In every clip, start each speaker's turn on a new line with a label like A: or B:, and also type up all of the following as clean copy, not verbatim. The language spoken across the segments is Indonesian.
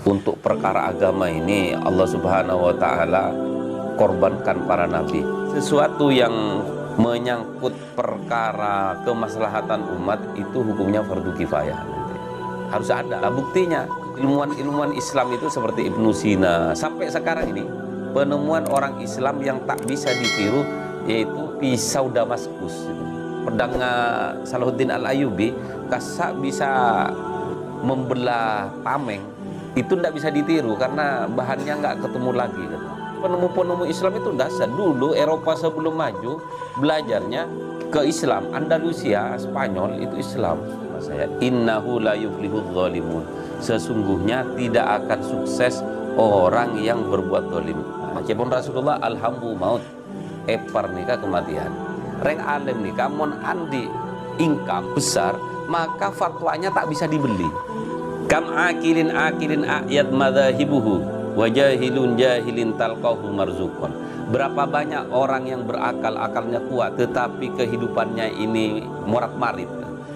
A: Untuk perkara agama ini Allah Subhanahu wa Ta'ala korbankan para nabi. Sesuatu yang menyangkut perkara kemaslahatan umat itu hukumnya fardu kifayah. Harus ada. Nah, buktinya ilmuwan-ilmuwan Islam itu seperti Ibnu Sina sampai sekarang ini penemuan orang Islam yang tak bisa ditiru yaitu pisau Damaskus. Pedangnya Salahuddin Al-Ayyubi kasak bisa membelah tameng. Itu tidak bisa ditiru karena bahannya nggak ketemu lagi. Penemu-penemu Islam itu dasar dulu Eropa sebelum maju belajarnya ke Islam. Andalusia, Spanyol itu Islam. Saya innahu la yuflihudz zalimun. Sesungguhnya tidak akan sukses orang yang berbuat zalim. Macam Rasulullah alhambu maut epar nikah kematian. Reng alim nikah mon andi income besar maka fatwanya tak bisa dibeli. Kam akilin ayat madzahibuhu wa jahilun jahilin talqahu marzukon. Berapa banyak orang yang berakal, akalnya kuat tetapi kehidupannya ini morat-marit.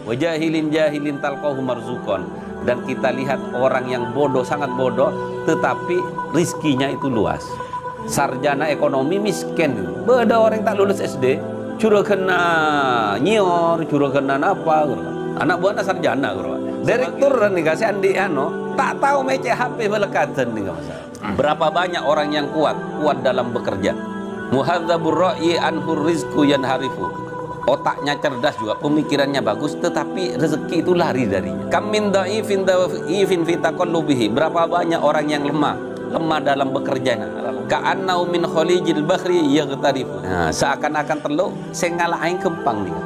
A: Wa jahilin jahilin talqahu marzukon. Dan kita lihat orang yang bodoh, sangat bodoh tetapi rizkinya itu luas. Sarjana ekonomi miskin. Beda orang tak lulus SD curah kena nyior, curah kena apa anak buahnya sarjana direktur nih kasih andi tak tahu mece HP belekatan nih masalah. Berapa banyak orang yang kuat dalam bekerja. Muhadzabur ra'yi anhur rizqu yanharifu. Otaknya cerdas juga, pemikirannya bagus tetapi rezeki itu lari darinya. Kam min dha'ifin fi taqallubihi. Berapa banyak orang yang lemah dalam bekerjanya. Ka'annau min khalijil bahri yaghtarifu. Nah, seakan-akan teluk sing ngalahin kempang nih.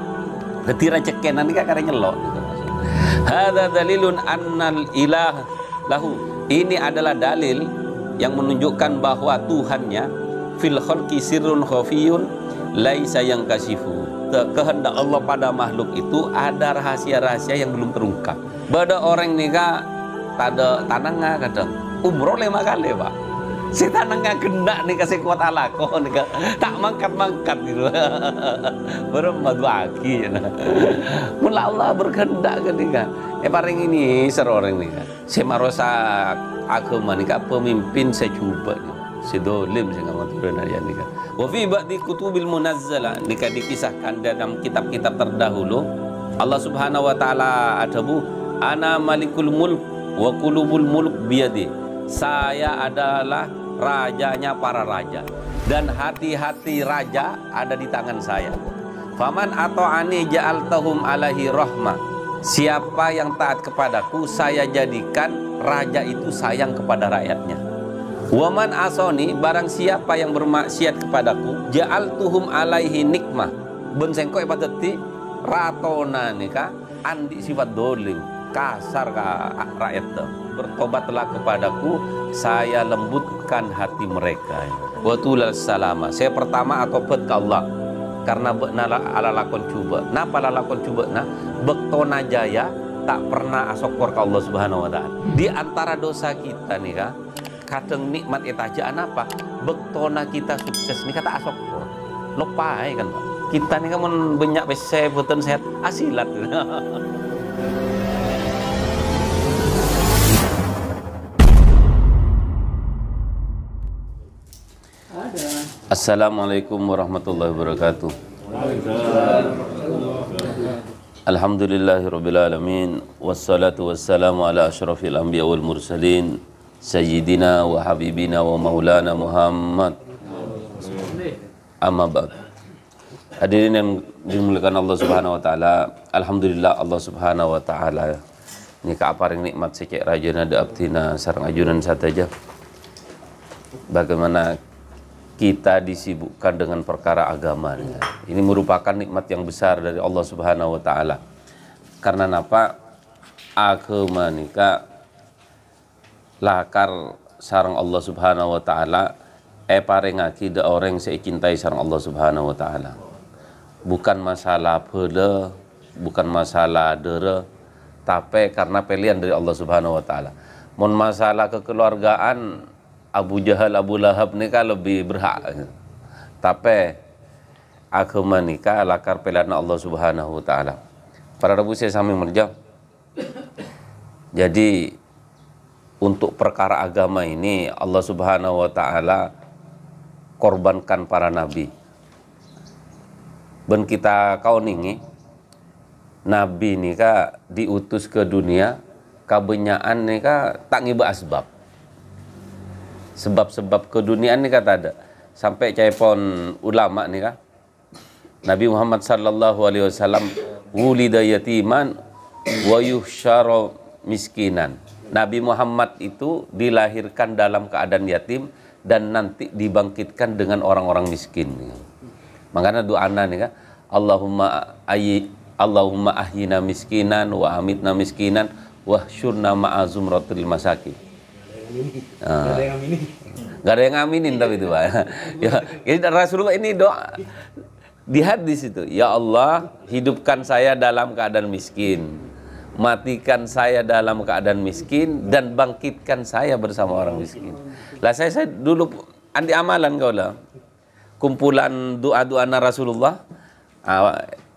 A: Ketira cekenan nih karena nyelok. Hadza dalilun annal ilah lahu. Ini adalah dalil yang menunjukkan bahwa Tuhannya fil khalqi sirrun khafiyun laisa yankasifu. Kehendak Allah pada makhluk itu ada rahasia-rahasia yang belum terungkap. Bada orang nikah tada tanangnya kadang umroh 5 kali pak. Si tanangnya kena nih kasih kuat alako nih tak mangkat gitu. Berempat bagi. Mula Allah berkehendak kan nih kan. Paling ini seroreng nih kan. Si marosa agama nih kan pemimpin secuba nih. Si dolim sih nggak mau turun aja nih kan. Wafi ba'di kutubil munazzalah nih kan dikisahkan dalam kitab-kitab terdahulu. Allah Subhanahu wa Ta'ala adabu ana malikul mulk wa qulubul mulk biyadi. Saya adalah rajanya para raja dan hati-hati raja ada di tangan saya. Faman ata'ani ja'altahum alaihi rahmah. Siapa yang taat kepadaku saya jadikan raja itu sayang kepada rakyatnya. Waman asoni barang siapa yang bermaksiat kepadaku ja'altuhum alaihi nikmah. Ben sengko ipateti ratona nika andi sifat dolim kasar ka rakyat tuh. Bertobatlah kepadaku, saya lembutkan hati mereka. Watulal salama. Saya pertama atau bet ke Allah karena bekna ala lakon coba. Napa ala lakon coba nah bektona jaya tak pernah asokor ke Allah Subhanahu wa Ta'ala. Di antara dosa kita nih kah kadang nikmat etajaan apa bektona kita sukses nih kata asokor. Lopai kan Pak. Kita nih kan banyak bese boten sehat asilat. Assalamualaikum warahmatullahi wabarakatuh. Alhamdulillahirabbil alamin wassalatu wassalamu ala asyrafil anbiya wal mursalin sayyidina wa habibina wa maulana Muhammad. Amma ba'd. Hadirin yang dimuliakan Allah Subhanahu wa Ta'ala, alhamdulillah Allah Subhanahu wa Ta'ala ini kaaparing nikmat secek rajana daabtina sareng ajunan sataja. Bagaimana kita disibukkan dengan perkara agama. Ini merupakan nikmat yang besar dari Allah Subhanahu wa Ta'ala. Karena napa agama nika lakar sareng Allah Subhanahu wa Ta'ala parengaki da orang saya cintai sareng Allah Subhanahu wa Ta'ala. Bukan masalah pele, bukan masalah dere, tapi karena pilihan dari Allah Subhanahu wa Ta'ala. Mon masalah kekeluargaan Abu Jahal, Abu Lahab nikah lebih berhak. Tapi agama nikah lakar pelana Allah Subhanahu wa taala. Para Rabu saya sambil menjawab. Jadi untuk perkara agama ini Allah Subhanahu wa taala korbankan para nabi. Ben kita kau ningi nabi nikah diutus ke dunia kebenyaan nikah tak ngiba asbab. Sebab-sebab keduniaan nikah tak ada. Sampai caipon ulama nikah Nabi Muhammad sallallahu alaihi wasallam wulida yatiman wa yuhsyara miskinan. Nabi Muhammad itu dilahirkan dalam keadaan yatim dan nanti dibangkitkan dengan orang-orang miskin. Makanya doana nih kan, Allahumma ahyina miskinan wa amitna miskinan wa syurna ma'a zumratil masakin. Gak ada yang ngaminin tapi itu Pak. Ya, jadi Rasulullah ini doa di hadis itu, ya Allah hidupkan saya dalam keadaan miskin, matikan saya dalam keadaan miskin, dan bangkitkan saya bersama orang miskin. Lah saya dulu anti amalan kau lah, kumpulan doa-doa Rasulullah,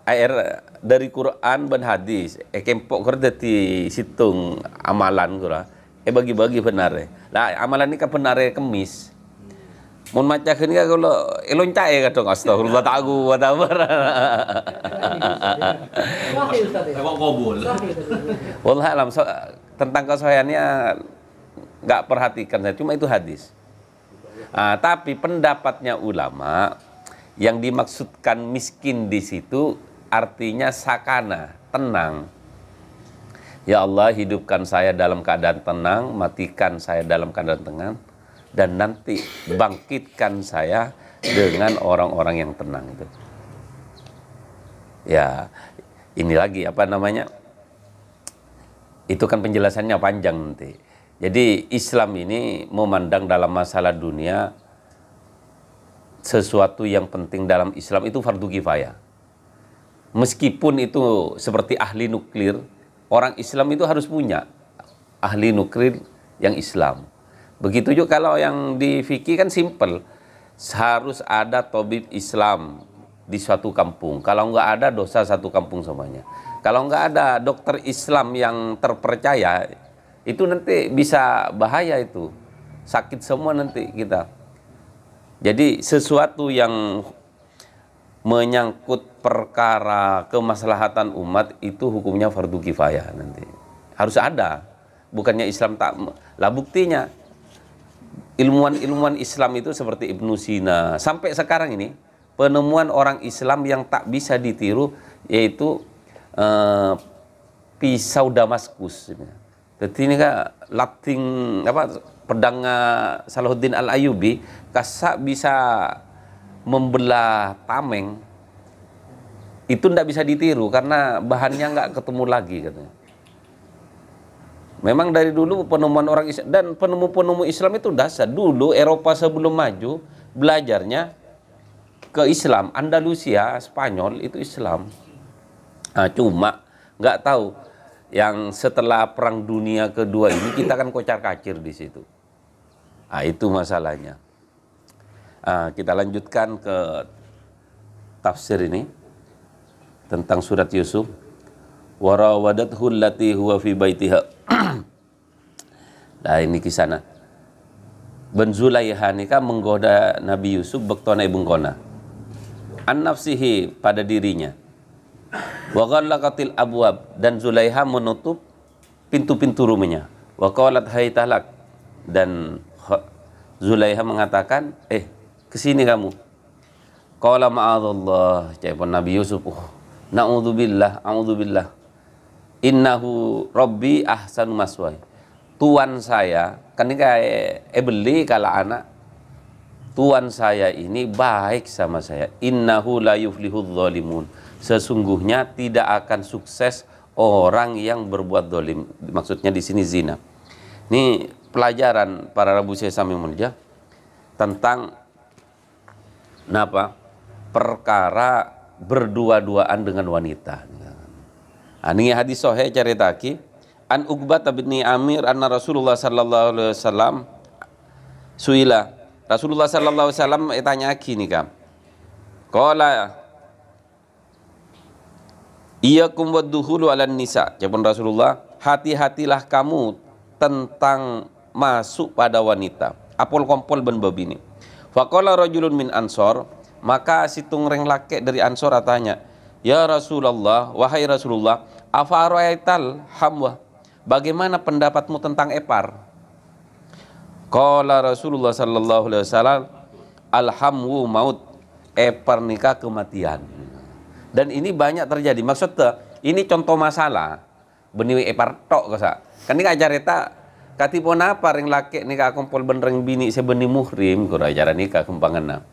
A: air dari Quran dan hadis, kempok kerja di situng amalan kura, bagi-bagi benar. Lah amalan ini kan benar kemis. Mun macakeun ka kalau eloncae kadang astagfirullah ta'agu wa ta'bar.
B: Kok kobul.
A: Wallah alam tentang kesohiannya enggak perhatikan saya, cuma itu hadis. Tapi pendapatnya ulama yang dimaksudkan miskin di situ artinya sakana, tenang. Ya Allah hidupkan saya dalam keadaan tenang, matikan saya dalam keadaan tenang, dan nanti bangkitkan saya dengan orang-orang yang tenang itu. Ya, ini lagi apa namanya? Itu kan penjelasannya panjang nanti. Jadi Islam ini memandang dalam masalah dunia sesuatu yang penting dalam Islam itu fardu kifayah. Meskipun itu seperti ahli nuklir, orang Islam itu harus punya ahli nuklir yang Islam. Begitu juga kalau yang di fikih kan simple, harus ada tabib Islam di suatu kampung. Kalau nggak ada dosa satu kampung semuanya. Kalau nggak ada dokter Islam yang terpercaya, itu nanti bisa bahaya itu, sakit semua nanti kita. Jadi sesuatu yang menyangkut perkara kemaslahatan umat itu hukumnya fardu kifayah nanti. Harus ada, bukannya Islam tak. Lah buktinya ilmuwan-ilmuwan Islam itu seperti Ibnu Sina sampai sekarang ini penemuan orang Islam yang tak bisa ditiru yaitu pisau Damaskus. Jadi ini kan lating apa pedang Salahuddin Al-Ayyubi kasak bisa membelah tameng, itu ndak bisa ditiru karena bahannya nggak ketemu lagi katanya. Memang dari dulu penemuan orang Islam dan penemu-penemu Islam itu dasar. Dulu Eropa sebelum maju belajarnya ke Islam. Andalusia, Spanyol itu Islam. Cuma nggak tahu yang setelah Perang Dunia Kedua ini kita kan kocar-kacir di situ. Itu masalahnya. Kita lanjutkan ke tafsir ini tentang surat Yusuf. Warawadathu allati huwa fi baitiha. Nah ini kisana. Ben Zulaiha nikah menggoda Nabi Yusuf bektona ibung kona. An nafsihi pada dirinya. Wa ghallaqatil abwab dan Zulaiha menutup pintu-pintu rumahnya. Wa qalat haytalak dan Zulaiha mengatakan, kesini kamu. Qala ma'adzallah, caipan Nabi Yusuf, na'udzubillah, a'udzubillah. Innahu rabbi ahsanu maswai. Tuan saya, kan ini kayak beli kalau anak. Tuan saya ini baik sama saya. Innahu la yuflihudz zalimun. Sesungguhnya tidak akan sukses orang yang berbuat zalim. Maksudnya di sini zina. Ini pelajaran para Rabu saya sambil menja tentang perkara berdua-duaan dengan wanita. Ini hadis sahih ceritaki an Uqbah bin Amir anna Rasulullah sallallahu alaihi wasallam Suila Rasulullah sallallahu alaihi wasallam tanya gini kan. Qala iyyakum waddukhulu 'alan nisa. Jawab Rasulullah, hati-hatilah kamu tentang masuk pada wanita. Apol kompol ben babini. Faqala rajulun min ansor, maka situng reng laki dari ansor tanya, ya Rasulullah, wahai Rasulullah, afa ra'aital hamwa, bagaimana pendapatmu tentang epar? Qala Rasulullah sallallahu alaihi wasallam, alhamwu maut, epar nikah kematian. Dan ini banyak terjadi. Maksudnya ini contoh masalah beni epar tok kasa. Kan ini ajareta katipun apa ring laki nikah kumpul benreng bini sebeni muhrim kura ajaran nikah kembangan.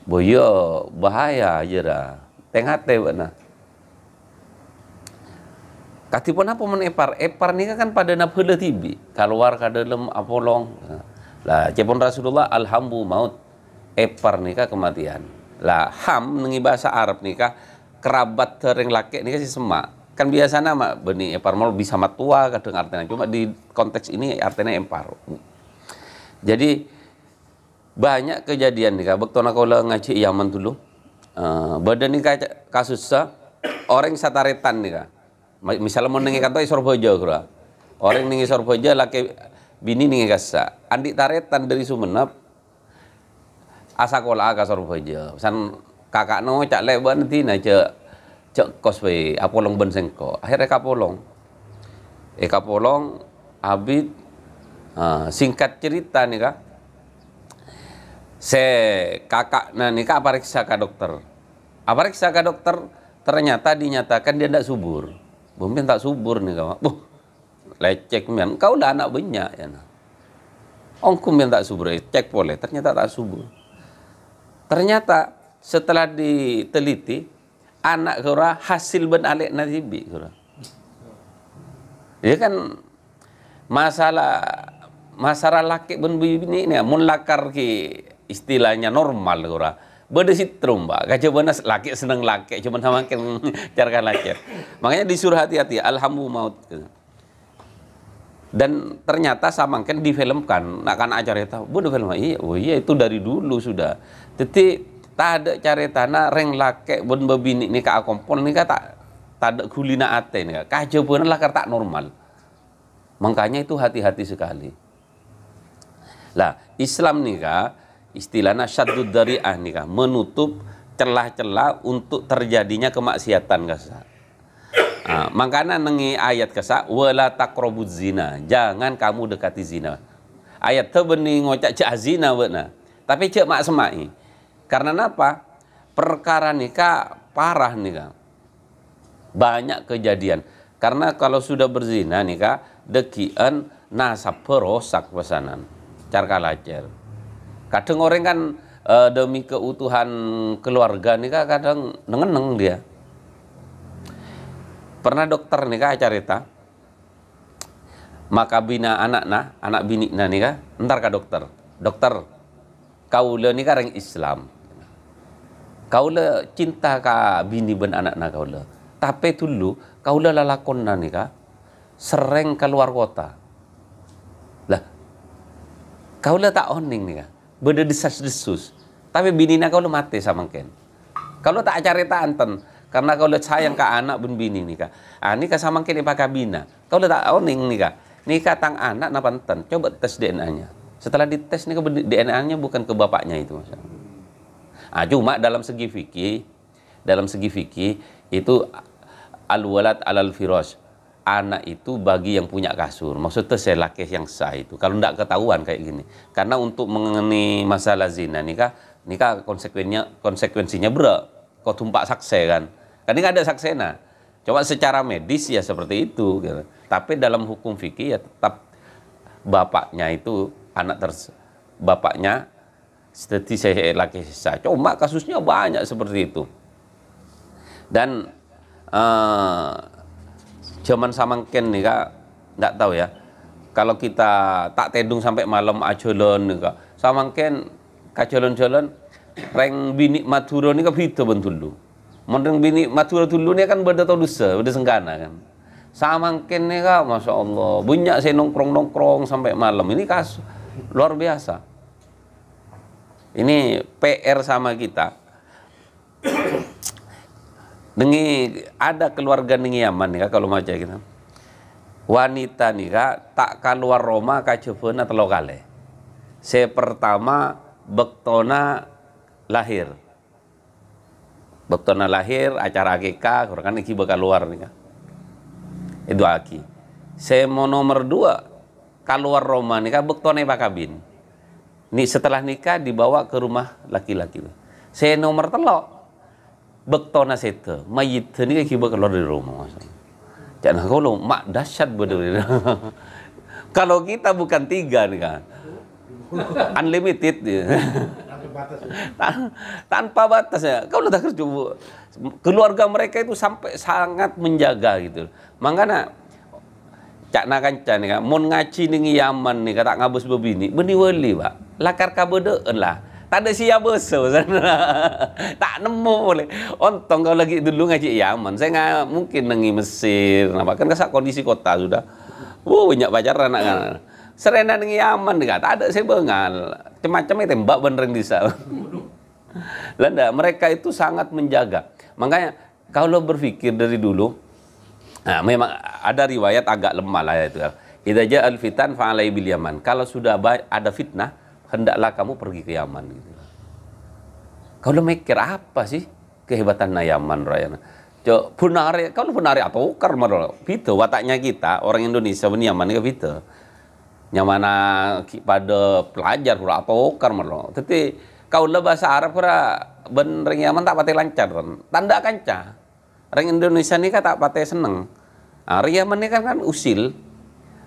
A: Boyo bahaya jera. Tenghate beuna. Katipun apa men epar? Epar nikah kan pada na heula tibi, keluar ka dalam apolong. Lah cepon Rasulullah alhambu maut, epar nikah kematian. Lah ham nengi bahasa Arab nikah kerabat tereng laki nikah si semak. Kan biasa nama beni epar mal bisa matua kadang artinya, cuma di konteks ini artinya empar. Jadi banyak kejadian nikah bektona kau ngaji Yaman dulu. Badan nikah kasusnya orang sataretan nikah. Misalnya mau nengi kantor Sorbojo kura. Orang nengi Sorbojo laki bini nengi kasa. Andi taretan dari Sumenep asakola ka Sorbojo. San kakak no cak leban nanti na cek koswe apolong bensengko. Akhirnya kapolong. Kapolong abid singkat cerita nih kak. Kakak nah nih kak periksa ke dokter. Periksa ke dokter ternyata dinyatakan dia tidak subur. Mungkin tak subur nih kak. Lecek mian. Kau udah anak banyak ya. Ongkum yang tak subur. Cek boleh. Ternyata tak subur. Ternyata setelah diteliti anak kura hasil ben alik nazibi kura. Ya kan masalah laki ben bini ini mun lakar ki istilahnya normal kura. Beda sitrum mbak, kaca benas laki seneng laki, cuman sama kan cara laki. Makanya disuruh hati-hati, alhamdulillah maut. Dan ternyata sama kan difilmkan, nak kan acara itu, bodoh film, iya itu dari dulu sudah. Jadi tak ada carita na reng laki bon babini ni ka akompol ni ka tak ada kulina ate ni ka, kaca benas lakar tak normal. Makanya itu hati-hati sekali. Lah Islam nih kak istilahnya syaddud dari'ah nih kak, menutup celah-celah untuk terjadinya kemaksiatan kasa. Makanya nengi ayat kasa wala taqrabuz zina, jangan kamu dekati zina. Ayat tu benih ngocak cak zina benar, tapi cak mak semai. Karena apa? Perkara nikah parah nih kak, banyak kejadian. Karena kalau sudah berzina nikah dekian nasab perosak pesanan, cara lajar. Kadang orang kan demi keutuhan keluarga nikah kadang nengeneng dia. Pernah dokter nikah carita, maka bina anak bini nikah, entar ka dokter. Dokter, kaula nikah orang Islam. Kaula cinta ka bini ben anak kaula. Tapi dulu kaula lalakon nikah sering keluar kota. Lah, kaula tak oning nikah. Beda desas-desus. Tapi binina kau lu mati sama ken. Kalau tak carita anten, karena kau lihat sayang ke anak bun bini nikah. Nikah sama ken ipa kabina. Kau lu tak oning nikah. Nikah tang anak napanten. Coba tes DNA-nya. Setelah dites nikah DNA-nya bukan ke bapaknya itu masa. Cuma dalam segi fikih itu al-walad alal firas. Anak itu bagi yang punya kasur. Maksudnya saya laki yang sah itu. Kalau tidak ketahuan kayak gini. Karena untuk mengenai masalah zina nikah konsekuensinya berat. Kau tumpak sakse kan. Kan ini ada saksena. Coba secara medis ya seperti itu. Gitu. Tapi dalam hukum fikih ya tetap bapaknya itu bapaknya seperti saya laki sah. Cuma kasusnya banyak seperti itu. Dan zaman samangken nih kak, nggak tahu ya. Kalau kita tak tedung sampai malam acolon nih kak, samangken kacolon-colon, reng bini Madura nih kak itu bentulu. Mending bini Madura dulu nih kan beda tau dosa, beda senggana kan. Samangken nih kak, masya Allah, banyak saya nongkrong sampai malam. Ini kasus luar biasa. Ini PR sama kita. Ada keluarga nengi Yaman nih kalau macam kita. Wanita nih tak keluar Roma kacepeuna telo kali. Pertama bektona lahir. Bektona lahir acara akikah kan iki bakal keluar nih kan. Itu aki. Mau nomor 2 keluar Roma nih bektona pakabin. Nih setelah nikah dibawa ke rumah laki-laki. Nomor 3 bektona sete mayit nih iki bakal keluar dari rumah. Jangan kalau mak dahsyat bener. Kalau kita bukan 3 nih kan, unlimited tanpa batas ya. Kau udah kerja keluarga mereka itu sampai sangat menjaga gitu. Makanya cak nakanca nih kan, mon ngaci nih Yaman nih kata ngabus bebini, beni wali pak, lakar kabedeen lah. Tak ada siapa beso tak nemu boleh. Ontong kalau lagi dulu ngaji Yaman, saya nggak mungkin nengi Mesir, nah, kan kesak kondisi kota sudah. Banyak pacaran anak. Serena nengi Yaman nggak, tak ada saya bengal. Macam-macam tembak benereng di sana. Landa, mereka itu sangat menjaga. Makanya kalau berpikir dari dulu, nah, memang ada riwayat agak lemah lah itu. Idza ja'al fitan fa'alai bil Yaman. Kalau sudah ada fitnah, hendaklah kamu pergi ke Yaman gitu. Kau udah mikir apa sih kehebatan Yaman raya? Kalau punari atau karma itu wataknya kita orang Indonesia ben Yaman ke itu. Nyamana pada pelajar pura atau karma. Tapi kau le bahasa Arab pura ben ring Yaman tak pati lancar kan. Tanda kanca. Ring Indonesia ni kan tak pati seneng. Ring Yaman ni kan usil.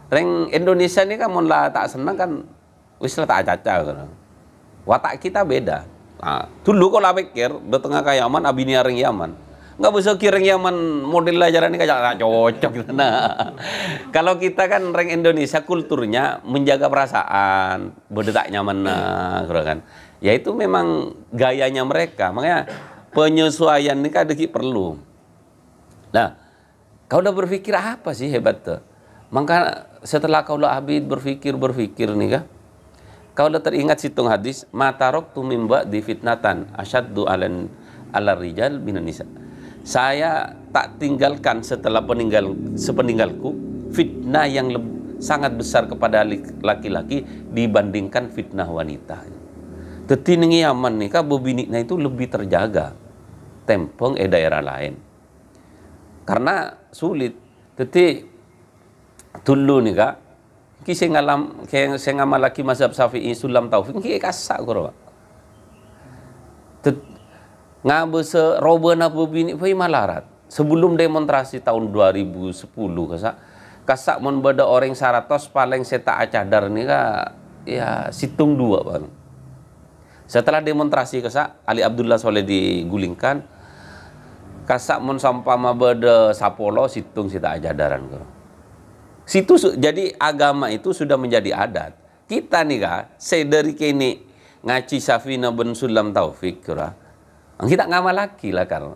A: Ring Indonesia ni kan mun lah tak seneng kan wis tak caca kan. Watak kita beda. Nah, dulu kalau pikir di tengah ke Yaman abini ring Yaman. Nggak bisa kira Yaman model ajaran ini kayak cocok gitu. Nah, kalau kita kan ring Indonesia kulturnya menjaga perasaan, berdetak nyaman kan. Ya itu memang gayanya mereka. Makanya penyesuaian ini kan perlu. Nah, kau udah berpikir apa sih hebat tuh? Maka setelah kau lah Abid berpikir nih kah? Kau udah teringat situng hadis matarok tu mimba di fitnatan asyaddu ala rijal binan nisa. Saya tak tinggalkan setelah sepeninggalku fitnah yang sangat besar kepada laki-laki dibandingkan fitnah wanita. Tetiningi Yaman nih kah bobiniknya itu lebih terjaga tempong daerah lain. Karena sulit. Teti dulu nih kak kisah ngalam kayak saya ngamal lagi mazhab Syafi'i sulam taufik kayak kasak koro ngabese robena bini fai malarat sebelum demonstrasi tahun 2010 kasak mon beda orang saratos paling seta acadar nih kak ya situng 2 bang. Setelah demonstrasi kasak Ali Abdullah Soleh digulingkan kasak mon sampama beda sapolo situng seta acadaran koro. Situ jadi agama itu sudah menjadi adat. Kita nih kak, dari kini ngaci Safina ben Sulam Taufik kira. Kita ngamal lagi lah karena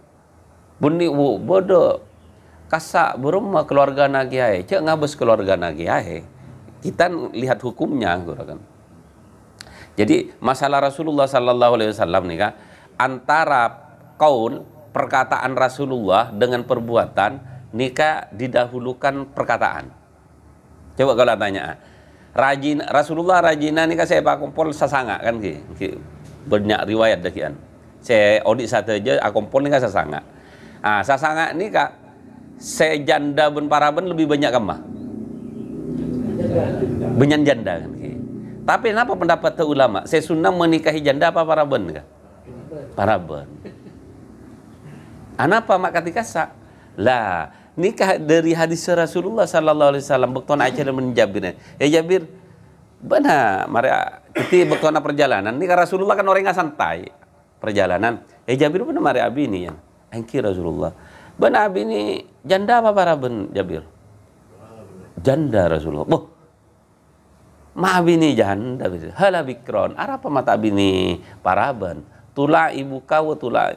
A: bunyi bodoh kasak berumah keluarga nagiahe, cek ngabes keluarga nagiahe. Kita lihat hukumnya kira kan. Jadi masalah Rasulullah Sallallahu Alaihi Wasallam nih kak, antara kaul perkataan Rasulullah dengan perbuatan nikah didahulukan perkataan. Coba kalau tanya, Rasulullah rajina nih kan saya pak kumpul sasanga kan ki banyak riwayat dakian. Saya audit satu aja akumpul nih kan sasanga. Ah sasanga nih kak saya janda ben paraben lebih banyak kemah. Benyan janda kan ki. Tapi kenapa pendapat ulama? Saya sunnah menikahi janda apa paraben kak? Paraben. Anapa mak ketika sak? Lah nikah dari hadis Rasulullah Sallallahu Alaihi Wasallam bektona aja dan Jabir. Ya Jabir, benar. Mari kita bektona perjalanan. Nikah Rasulullah kan orang nggak santai perjalanan. Ya Jabir benar mari abi ini ya. Engki Rasulullah. Benar abi ini janda apa paraben Jabir? Janda Rasulullah. Boh, ma abi ini janda. Hala bikron. Apa mata abi ini paraben? Tula ibu kau tula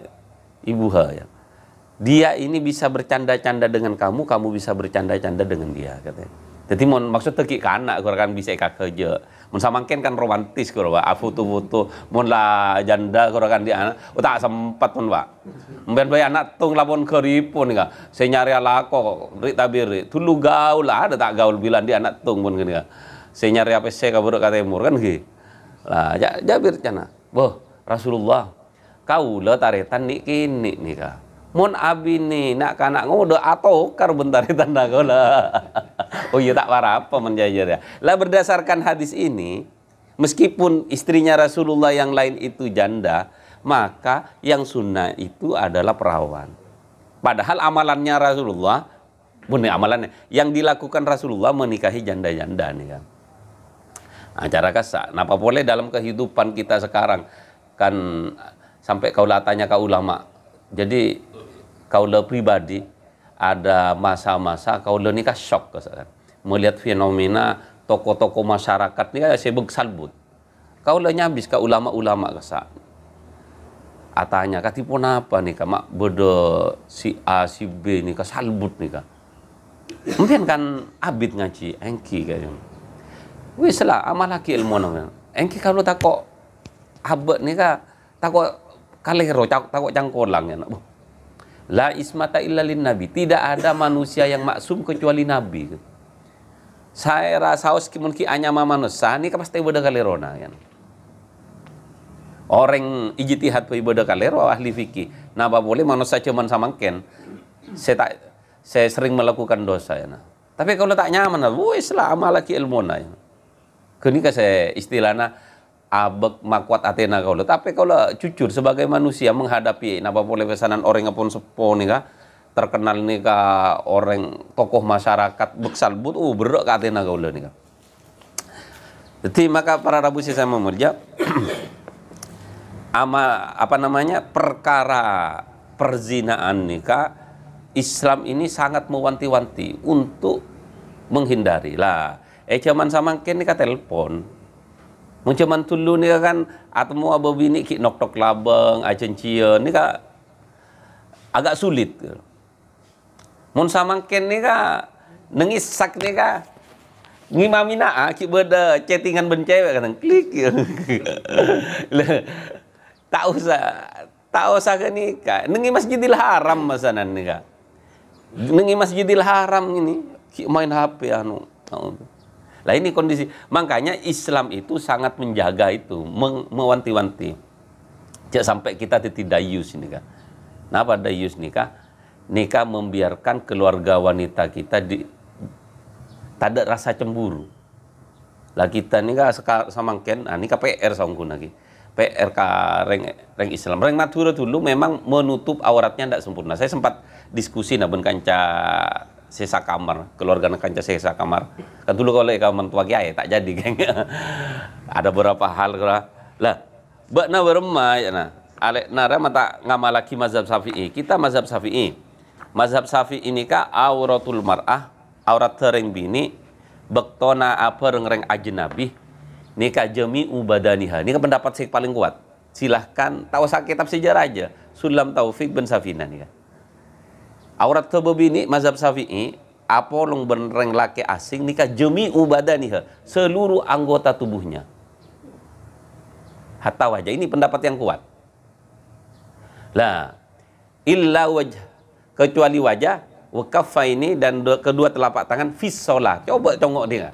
A: ibu ha ya. Dia ini bisa bercanda-canda dengan kamu, kamu bisa bercanda-canda dengan dia katanya. Jadi maksud teki anak kan bisa kerja. Mun samangken kan romantis karo Pak. Foto-foto mun lah janda karo kan di anak. Tak sempat mun Pak. Mben bae anak tung lapon keripun ka. Saya nyari alako rik tabir. Dulu gaul lah ada tak gaul bilang di anak tung mun gini ka. Saya nyari apa saya kabur ka timur kan gitu. Lah Jabir cana. Boh Rasulullah kau le taretan nik kini nih ka. Mun abi nih nak kanak ngode atau kar bentar tanda kau lah. Oh iya tak para apa menjajar ya. Lah berdasarkan hadis ini, meskipun istrinya Rasulullah yang lain itu janda, maka yang sunnah itu adalah perawan. Padahal amalannya Rasulullah, bukan amalannya, yang dilakukan Rasulullah menikahi janda-janda nih kan. Nah, cara kasar. Napa boleh dalam kehidupan kita sekarang kan sampai kau tanya ke ulama. Jadi kau pribadi ada masa-masa kau nikah shock kan. Melihat fenomena tokoh-tokoh masyarakat ini kan sebeg salbut. Kau nyabis ke ulama-ulama kasa. Atanya katipun apa nih mak bodo si A si B nih ka salbut nih ka. Mungkin kan abid ngaji engki kayaknya. Wis lah amal laki ilmu nang. Engki kalau takok abad nih ka takok kalero takok cangkolang ya. La ismata illa lin nabi. Tidak ada manusia yang maksum kecuali nabi. Saya rasa meskipun ki anyama manusia ini pasti beda kalerona kan. Orang ijtihad pe beda kalero ahli fikih. Nah, apa boleh manusia cuman samangken. Saya sering melakukan dosa ya. Nah. Tapi kalau tak nyaman, wis lah amal laki ilmu na. Ya. Kenika saya istilahnya abek makwat Athena kalau. Tapi kalau jujur sebagai manusia menghadapi napa boleh pesanan orang ngapun sepo nih kah terkenal nih kah orang tokoh masyarakat beksal but berok ke Athena kalau nih kah. Jadi maka para rabu saya memerja apa namanya perkara perzinaan nikah Islam ini sangat mewanti-wanti untuk menghindari lah. Cuman samangken nikah telepon. Mun cuman tulu nih kan atau abo bini ki nok-nok labeng acencieun nih ka agak sulit. Mun samangken nih ka nengis sak nih ka ngimamina ki beda chattingan ben cewek kan klik. Tak usah ke nikah. Nengi Masjidil Haram masanan nikah. Nengi Masjidil Haram ini main HP anu. Lah ini kondisi. Makanya Islam itu sangat menjaga itu, mewanti-wanti. Jangan sampai kita tidak dayus nikah. Kenapa dayus nikah? Nikah membiarkan keluarga wanita kita tak ada rasa cemburu. Lah kita nikah samangken, nikah PR sangkun lagi. PRK reng Islam. Reng Madura dulu memang menutup auratnya tidak sempurna. Saya sempat diskusi nah ben kanca sesa kamar, keluarga kanca sesa kamar. Kan dulu kalau kamar tua kiai tak jadi geng. Ada beberapa hal lah. Bakna beremai nah. Alek nara mata ngamalaki mazhab Syafi'i. Kita mazhab Syafi'i. Mazhab Syafi'i ini ka auratul mar'ah, aurat tereng bini, bektona apa reng ajnabi. Nikah jami ubadaniha. Ini kan pendapat saya paling kuat. Silahkan tahu usah kitab sejarah aja. Sulam Taufik bin Safina nih. Aurat tebebini mazhab Syafi'i apolong bereng laki asing nikah jami ubadaniha, seluruh anggota tubuhnya. Hatta wajah ini pendapat yang kuat. Lah illa wajah kecuali wajah wa kaffaini dan kedua telapak tangan fis shalah. Coba tengok dia.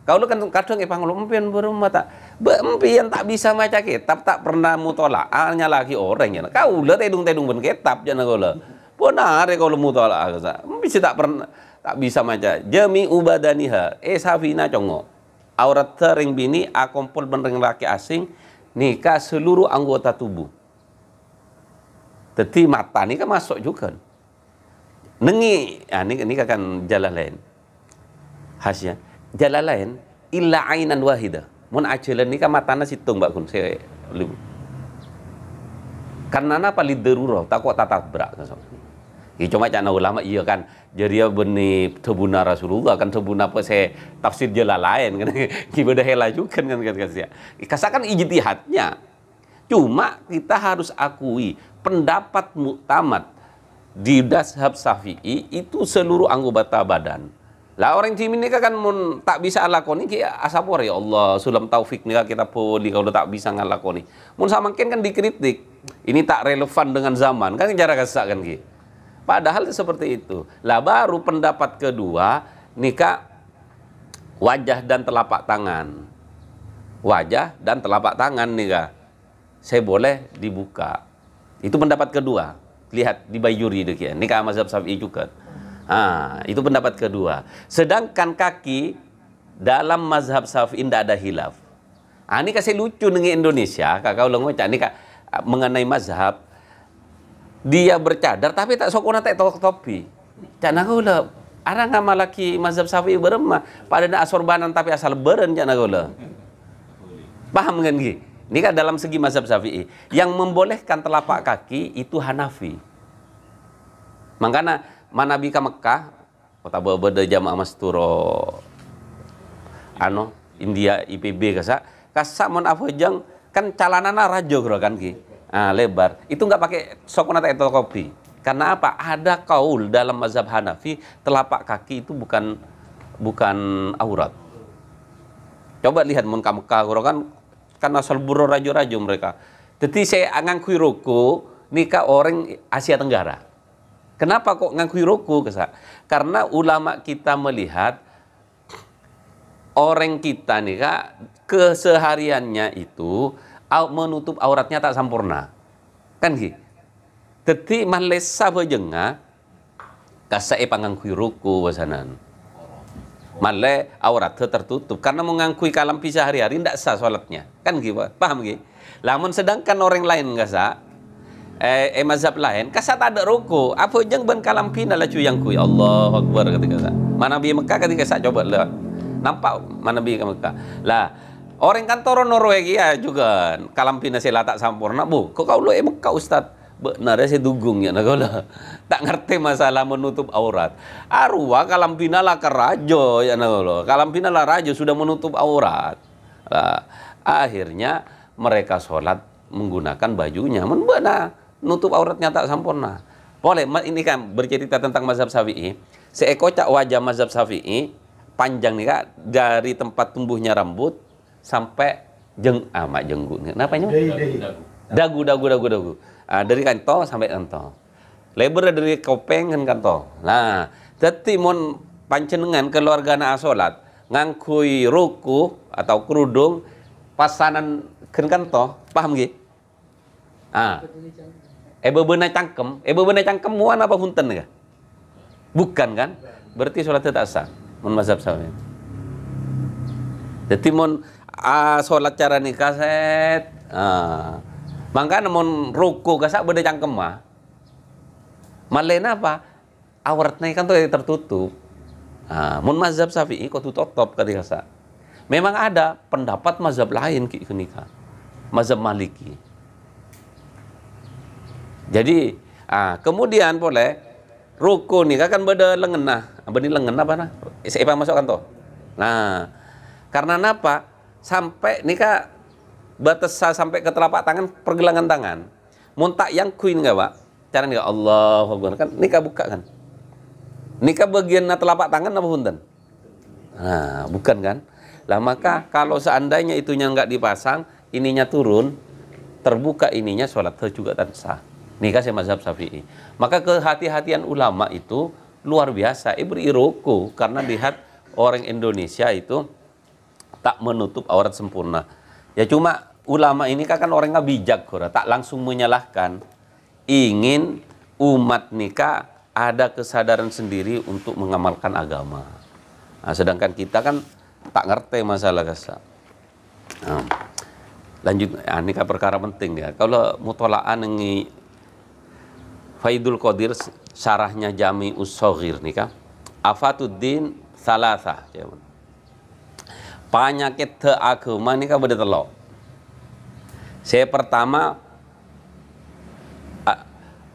A: Kalau kan kadang panggul empian berumah tak empian tak bisa baca kitab tak pernah mutolak hanya lagi orang ya kau lah tedung ben kitab jangan kau lah benar kalau mutolak bisa tak pernah tak bisa baca jami ubadaniha Safina congo aurat tering bini akompol benreng laki asing nikah seluruh anggota tubuh teti mata ini kan masuk juga nengi ini akan jalan lain khasnya jalan lain illa ainan wahida mun ajalan ni kan matana situng mbak kun saya karena apa lideruro takut tatabrak cuma cana ulama iya kan jadi beni tebuna Rasulullah kan tebuna apa saya tafsir jalan lain kan ibadah hela juga kan kasakan ijtihadnya cuma kita harus akui pendapat muktamad di mazhab Syafi'i itu seluruh anggota badan. Lah orang cimin ni kan mun tak bisa lakoni ki asapor ya Allah sulam taufik ni kita poli kalau tak bisa ngalakoni. Mun samangken kan dikritik. Ini tak relevan dengan zaman kan cara kasak kan ki. Padahal seperti itu. Lah baru pendapat kedua nikah wajah dan telapak tangan. Wajah dan telapak tangan nikah. Saya boleh dibuka. Itu pendapat kedua. Lihat di Bayyuri demikian. Nikah mazhab Syafi'i juga. Itu pendapat kedua. Sedangkan kaki dalam mazhab Syafi'i tidak ada hilaf. Ini kasih lucu dengan Indonesia. Kakak ulang ngocak. Ini mengenai mazhab. Dia bercadar tapi tak sokona tak topi. Cak nagola. Ada nggak malaki mazhab Syafi'i berema. Pada nak asorbanan tapi asal beren cak nagola. Paham kan Gi? Ini kan dalam segi mazhab Syafi'i. Yang membolehkan telapak kaki itu Hanafi. Makanya Manabi ke Mekah, kota berbeda jamaah masturo, India IPB kasak mon apa jang kan calanana rajo kan ki, lebar. Itu nggak pakai sokona atau kopi. Karena apa? Ada kaul dalam mazhab Hanafi telapak kaki itu bukan aurat. Coba lihat mon ke Mekah kan asal buro rajo-rajo mereka. Jadi saya ngangkui ruku nikah orang Asia Tenggara. Kenapa kok ngakui ruku? Karena ulama kita melihat orang kita nih kak kesehariannya itu menutup auratnya tak sempurna, kan gitu. Jadi malesa bejengah kasai pangangkui ruku wasanan. Male aurat tertutup karena mengangkui kalam pisah hari-hari tidak sah sholatnya, kan gitu. Paham gitu? Lamun sedangkan orang lain nggak sah. Mazhab lain kasat ada ruku apa jeng ben kalam pina lah cuyang kui Allah Akbar ketika mana bi Mekah ketika saya coba lah nampak mana bi ke Mekah lah orang kantor Norwegia juga kalam pina saya tak sempurna kok kau lo Mekah Ustad benar saya dugung ya nagola tak ngerti masalah menutup aurat arwah kalam pina lah kerajo ya nagola kalam pina lah rajo sudah menutup aurat lah, akhirnya mereka sholat menggunakan bajunya benar nutup auratnya tak sempurna. Boleh, ini kan bercerita tentang mazhab Syafi'i. Seekocak wajah mazhab Syafi'i panjang nih kak dari tempat tumbuhnya rambut sampai jenggut. Kenapanya? Dagu. Dari kantong sampai kantong. Lebar dari kopeng kan kantong. Nah, jadi mon pancenengan keluarga na asolat ngangkui ruku atau kerudung pasanan kantong, paham gitu? Bebena cangkem muan apa hunten ya? Bukan kan? Berarti sholat tak sah. Mun mazhab Syafi'i. Jadi mun sholat cara nikah set. Mangkana mun ruku kasak beda cangkem mah. Malena apa? Auratnya kan tuh tertutup. Mun mazhab Syafi'i kok tutup ketika kasak. Memang ada pendapat mazhab lain ki nikah. Mazhab Maliki. Jadi, kemudian boleh ruku nih kan beda lengan beni lengan apa nah? Siapa masukkan toh? Nah, karena apa? Sampai nikah batas sampai ke telapak tangan pergelangan tangan. Muntak yang kuin nggak pak? Cara nikah Allah kan nikah buka kan? Nikah bagian telapak tangan apa punten? Nah, bukan kan? Lah maka kalau seandainya itunya nggak dipasang, ininya turun, terbuka ininya sholat juga tak sah. Nikah saya mazhab Syafi'i. Maka kehati-hatian ulama itu luar biasa. Beri ruku karena lihat orang Indonesia itu tak menutup aurat sempurna. Ya cuma ulama ini kan orang nggak bijak, tak langsung menyalahkan. Ingin umat nikah ada kesadaran sendiri untuk mengamalkan agama. Nah, sedangkan kita kan tak ngerti masalah kasa. Lanjut, nikah perkara penting ya. Kalau mutola'an ini Faidul Qadir syarahnya Jami'us Shaghir nikah Afatuddin Salasah penyakit agama nikah beda telok. Saya pertama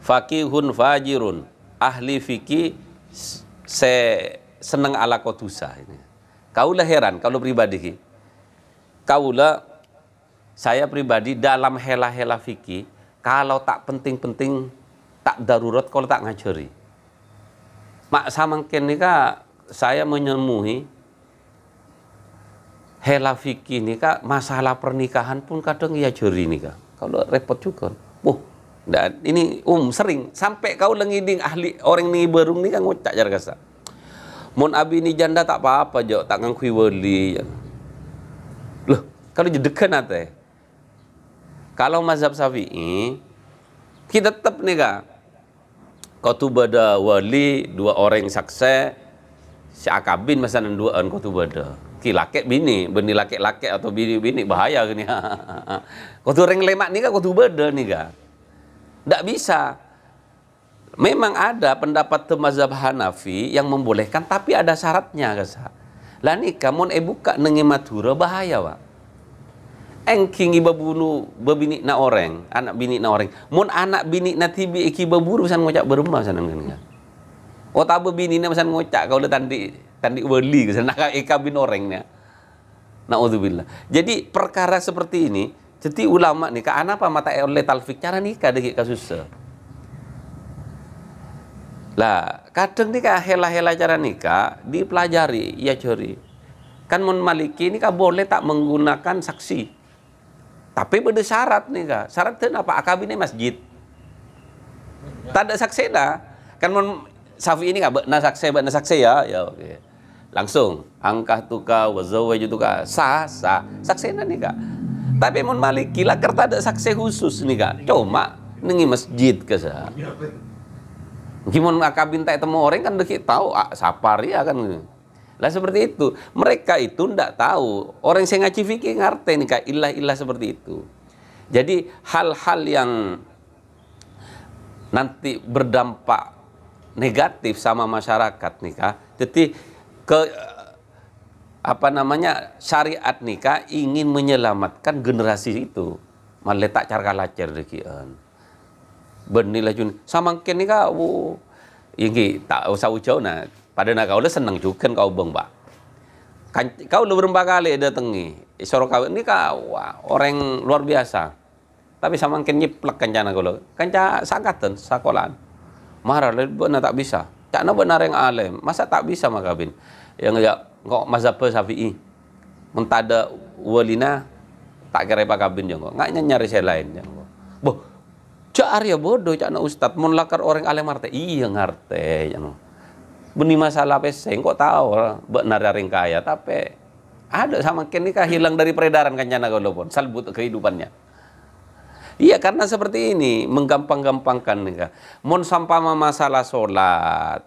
A: fakihun fajirun ahli fikih seneng ala kotusa ini. Kaulah heran kalau pribadi saya pribadi dalam hela-hela fikih kalau tak penting-penting tak darurat kalau tak ngajari. Mak samangken nika saya menemui hela fikih nih kak, masalah pernikahan pun kadang ya jeri nih kak. Kalau repot juga. Dan ini sering sampai kau lengiding ahli orang nih berung nih kan ngocak jar kasa. Mon abi ni janda tak apa-apa jo, tak ngangkui wali. Loh, kalau jedekan ate. Kalau mazhab Syafi'i kita tetap nih kak. Kau tu bada wali dua orang sakse si akabin masalah dua an kau tu bada. Ki laki bini, beni laki-laki atau bini bahaya gini. Kau tu orang lemak nih kak, kau tu bada nih kak. Tidak bisa. Memang ada pendapat mazhab Hanafi yang membolehkan, tapi ada syaratnya kasa. Lah nih kamu buka nengi Madura bahaya pak. Engking iba bunuh bebini na orang, anak bini na orang. Mun anak bini na tibi iki baburu san ngocak berumah sana kan. Oh tak bebini na san ngocak kau le tandi wali kasa nak eka bin orangnya. Naudzubillah. Jadi perkara seperti ini, jadi ulama nih ka apa mata oleh talfik cara nikah deki kasusnya. Lah, kadang nih kak hela-hela cara nikah dipelajari, ya curi. Kan mun maliki ini kak boleh tak menggunakan saksi. Tapi beda syarat nih kak. Syarat itu apa? Akabinnya masjid. Tak ada saksi dah. Kan mun Syafi'i ini kak benar saksi ya. Ya oke. Langsung angkah tuka wazawaj tuka sah. Saksi nih kak. Tapi mun maliki lah kerta ada saksi khusus nih kak. Cuma nengi masjid ke sah. Gimana akabin tak temu orang kan deki tahu sapar ya kan. Lah seperti itu. Mereka itu ndak tahu. Orang yang ngaji fikih ngerti nih kak ilah-ilah seperti itu. Jadi hal-hal yang nanti berdampak negatif sama masyarakat nih kak. Jadi syariat nih kak ingin menyelamatkan generasi itu. Malah tak cara lacer dekian. Bernilai jun sama ken ni kau ini tak usah jauh nah pada nak kau le senang juga kau bang pak kan kau le berapa kali datangi sorok kau ini kau orang luar biasa tapi sama ken nyiplek kancana kau le kanca sakatan sekolahan marah le benar tak bisa cak na benar yang alim masa tak bisa makabin yang enggak kok mazhab Syafi'i mentada walina tak kira pakabin jengko nggak nyari saya lain jengko boh cak Arya bodoh cak na ustad mun lakar orang alim ngarte iya ngarte jano beni masalah peseng kok tahu benar dari kaya tapi ada sama ken nikah hilang dari peredaran kancana kau pun salbut kehidupannya iya karena seperti ini menggampang-gampangkan nikah mun sampama masalah sholat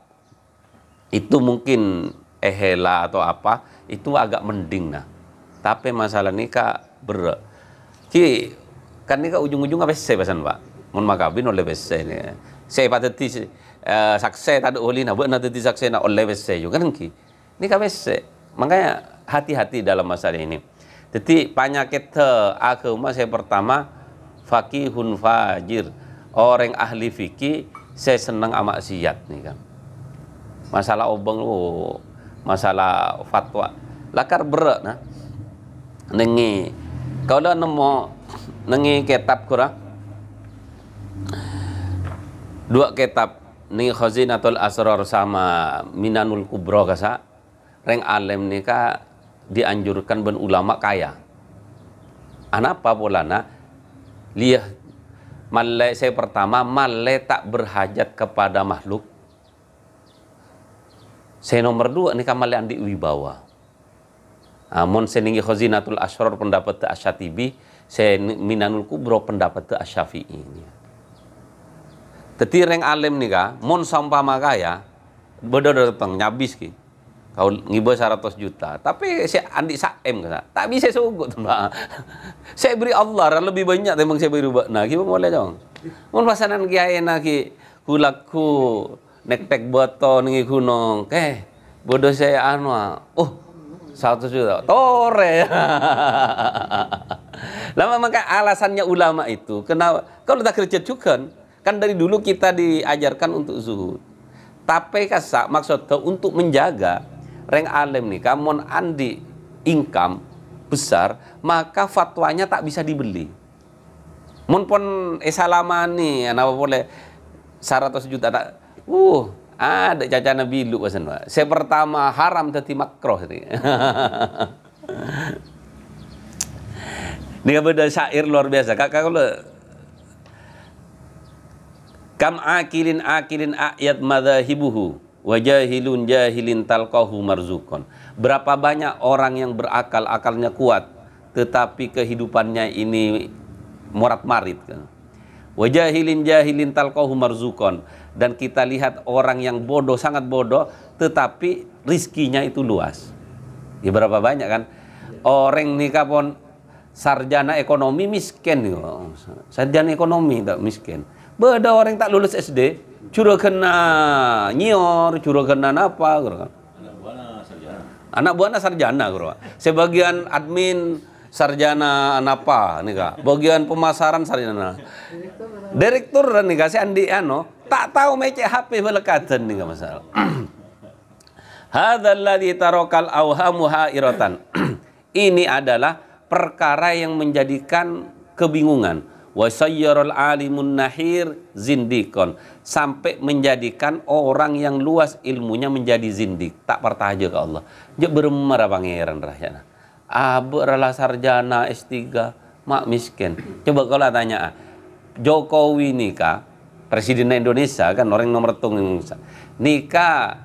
A: itu mungkin ehela atau apa itu agak mending nah tapi masalah nikah ki kan nikah ujung-ujung apa sih pesan pak mun makabin oleh bese ni. Saya pateti sakse tak ada oleh na buat nanti sakse na oleh bese juga kan ki. Ini kan bese. Makanya hati-hati dalam masalah ini. Jadi penyakit agama saya pertama fakihun fajir. Orang ahli fikih saya senang amak maksiat nih kan. Masalah obeng masalah fatwa. Lakar berat nah. Nengi kau dah nemu nengi kitab kurang dua kitab ni Khazinatul Asrar sama Minanul Kubra kasa reng alim ni ka dianjurkan ben ulama kaya anapa polana liah malle saya pertama malle tak berhajat kepada makhluk saya nomor dua ni ka malle andi wibawa mon seningi Khazinatul Asrar pendapat Asy-Syatibi saya Minanul Kubra pendapat Asy-Syafi'i ini. Teti reng alim nih kak, mon sampama kaya, bodoh datang nyabis ki, kau ngiba 100 juta, tapi saya andi saem kata, tak bisa sugut mbak, saya beri Allah lebih banyak memang saya beri nah, kita boleh dong, mon pasanan kiai naki, kulaku nek boto nengi gunung, bodoh saya oh 100 juta, tore, lama maka alasannya ulama itu, kenapa? Kalau tak kerja juga kan dari dulu kita diajarkan untuk zuhud. Tapi kasak maksudnya untuk menjaga reng alim nih, kamu andi income besar, maka fatwanya tak bisa dibeli. Mun pon salamani, apa boleh 100 juta tak, Ada cacana bilu pasan Pak. Saya pertama haram tadi makroh ini. Ini beda syair luar biasa. Kakak kalau kam akilin ayat madzahibuhu wa jahilun jahilin talqahu marzukon. Berapa banyak orang yang berakal, akalnya kuat, tetapi kehidupannya ini morat-marit kan. Wa jahilin jahilin talqahu marzukon. Dan kita lihat orang yang bodoh, sangat bodoh, tetapi rizkinya itu luas. Ya berapa banyak kan? Orang nikah pun sarjana ekonomi miskin. Sarjana ekonomi tak miskin. Beda orang tak lulus SD, curah kena nyior, curah kena apa, kan? Anak buahnya sarjana, bro. Sebagian admin sarjana apa nih kak? Bagian pemasaran sarjana. Direktur nih kak, si Andi tak tahu mecek HP belekatan nih kak masalah. Hadzal ladzi tarakal awhamu hairatan. Ini adalah perkara yang menjadikan kebingungan. Wasayyarul alimun nahir zindikon, sampai menjadikan orang yang luas ilmunya menjadi zindik, tak pertaja ke Allah. Dia bermara pangeran rakyatnya. Beralah sarjana S3, mak miskin. Coba kalau tanya, Jokowi nikah, Presiden Indonesia kan orang nomor tung Indonesia. Nikah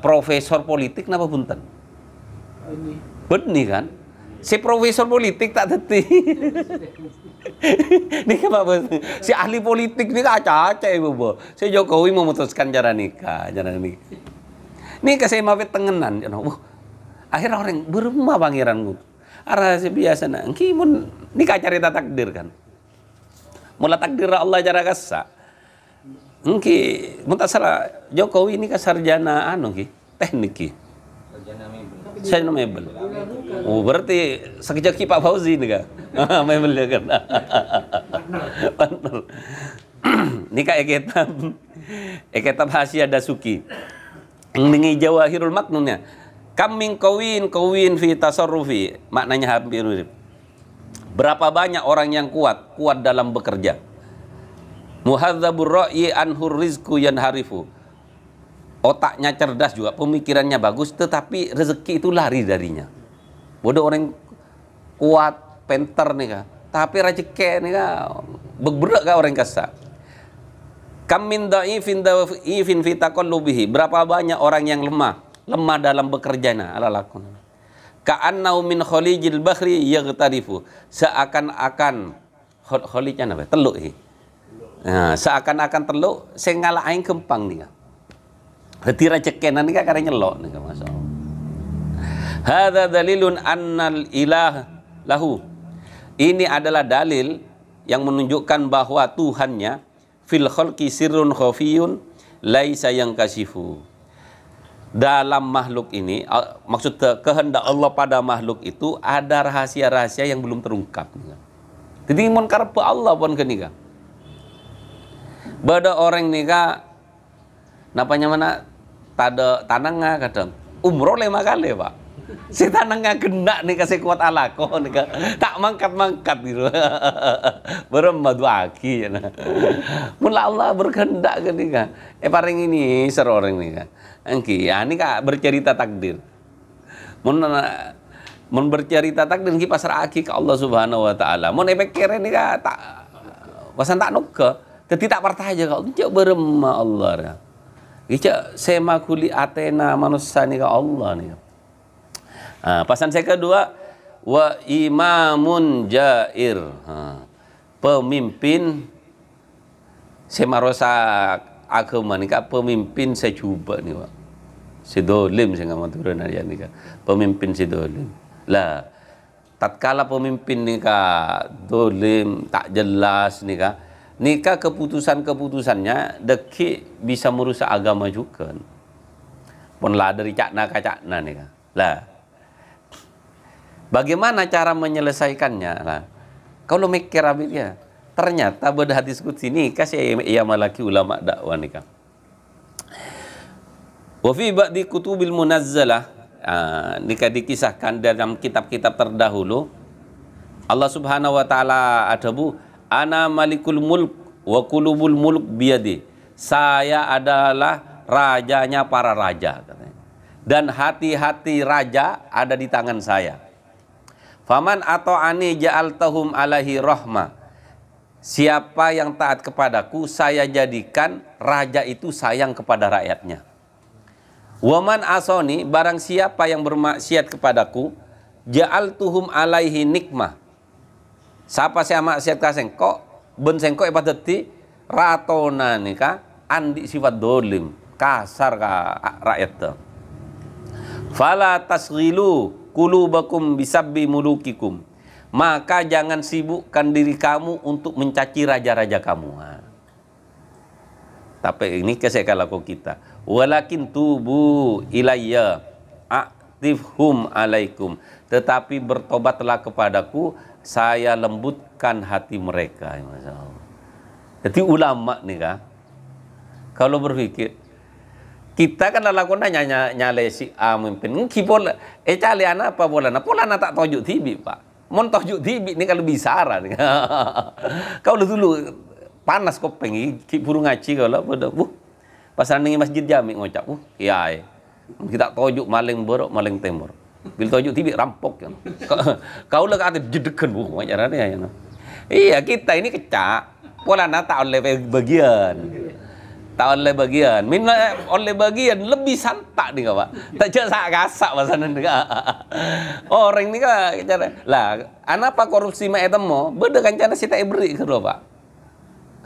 A: profesor politik napa punten? Benih kan? Si profesor politik tak teti. Nikah apa? Si ahli politik ini acah-acah ibu. Si Jokowi memutuskan cara nikah. Nikah saya mawet tengenan. Akhirnya orang berumah pangeran. Arah si biasa nak. Kimun nikah cerita takdir kan. Mula takdir Allah cara kasa. Engki muntah salah Jokowi ini sarjana teknik ki. Sarjana mebel. Oh berarti sekejap Pak Fauzi nih kak. Mebel dia kan. Benar. Nikah eketab Hasya Dasuki. Ini Jawahirul Maknunnya. Kaming kawin fi tasarrufi. Maknanya hampir mirip. Berapa banyak orang yang kuat dalam bekerja. Muhadzabur ra'yi anhur rizku yanharifu. Otaknya cerdas juga, pemikirannya bagus, tetapi rezeki itu lari darinya. Bodoh orang kuat, pinter nih kak, tapi rezeki nih kak, bergerak kak orang kasar. Kam min da'ifin fi taqallubihi. Berapa banyak orang yang lemah dalam bekerjanya, ala lakon. Ka'annau min khalijil bahri yaghtarifu. Seakan-akan khalijnya apa? Teluk ini. Nah, seakan-akan teluk saya ngalahin kempang nih. Hati racekenan nih karena nyelok nih masyaallah. Hadza dalilun annal ilah lahu. Ini adalah dalil yang menunjukkan bahwa Tuhannya fil khalqi sirrun khafiyun laisa yankashifu. Dalam makhluk ini, maksud kehendak Allah pada makhluk itu ada rahasia-rahasia yang belum terungkap. Jadi mun karep Allah pun kenika. Bada orang nikah napanya mana tada tanangga kadang umroh 5 kali pak. Si tanangga kena nih kasih kuat alako nih tak mangkat gitu. Berempat aki ya. Mula Allah berkehendak ketika paling ini seru orang nikah. Engki ya ini kak bercerita takdir. Mun bercerita takdir ki pasrah aki ke Allah Subhanahu wa taala. Mun pikir ini kak tak pasan tak nuke. Jadi tak percaya kau cak berema Allah ya. Cak sema kuli atena manusia ni ka Allah ni. Pasan saya kedua wa imamun jair. Pemimpin semarosa agama ni ka pemimpin secuba ni pak. Sedolim saya ngamat turun aja ni ka. Pemimpin sedolim. Lah tatkala pemimpin ni ka dolim tak jelas ni ka. Nikah keputusannya deki bisa merusak agama juga. Pun lah dari cakna ke cakna nikah. Lah. Bagaimana cara menyelesaikannya? Lah. Kalau mikir abidnya, ternyata pada hadis qudsi nikah saya ia malaki ulama dakwah nikah. Wa fi ba'di kutubil munazzalah, nikah dikisahkan dalam kitab-kitab terdahulu. Allah Subhanahu wa taala adabu ana malikul mulk wa qulubul mulk biyadi. Saya adalah rajanya para raja, katanya. Dan hati-hati raja ada di tangan saya. Faman ata'ani ja'altahum alaihi rahmah. Siapa yang taat kepadaku, saya jadikan raja itu sayang kepada rakyatnya. Waman asoni, barang siapa yang bermaksiat kepadaku, ja'altuhum alaihi nikmah. Siapa saya maksiat kaseng kok ben sengko ipadati ratona nika andi sifat dolim kasar ka rakyat tu. Fala tasghilu qulubakum bisabbi mulukikum. Maka jangan sibukkan diri kamu untuk mencaci raja-raja kamu. Tapi ini kesekalaku kita. Walakin tubu ilayya aktifhum alaikum. Tetapi bertobatlah kepadaku, saya lembutkan hati mereka. Jadi ulama nih kah, kalau berpikir kita kan lakukan nyale si mimpin kipol cali anak apa polana tak tojuk tibi pak. Mon tojuk tibi ini kalau bisa nih. Kau dulu panas kok pengi burung ngaci kalau pada pasal nih masjid jami ngocap kiai kita tojuk maling borok maling temor bil tojuk tibi rampok kan. Kau lah kata jedekan ngajarannya ya. Iya kita ini kecak polana tak oleh bagian. Tak oleh bagian, oleh bagian lebih santak nih pak. Tak jasa gasak pasanan nih. Orang ini kan cara lah. Anapa korupsi mak etemo? Beda kan cara kita beri ke pak.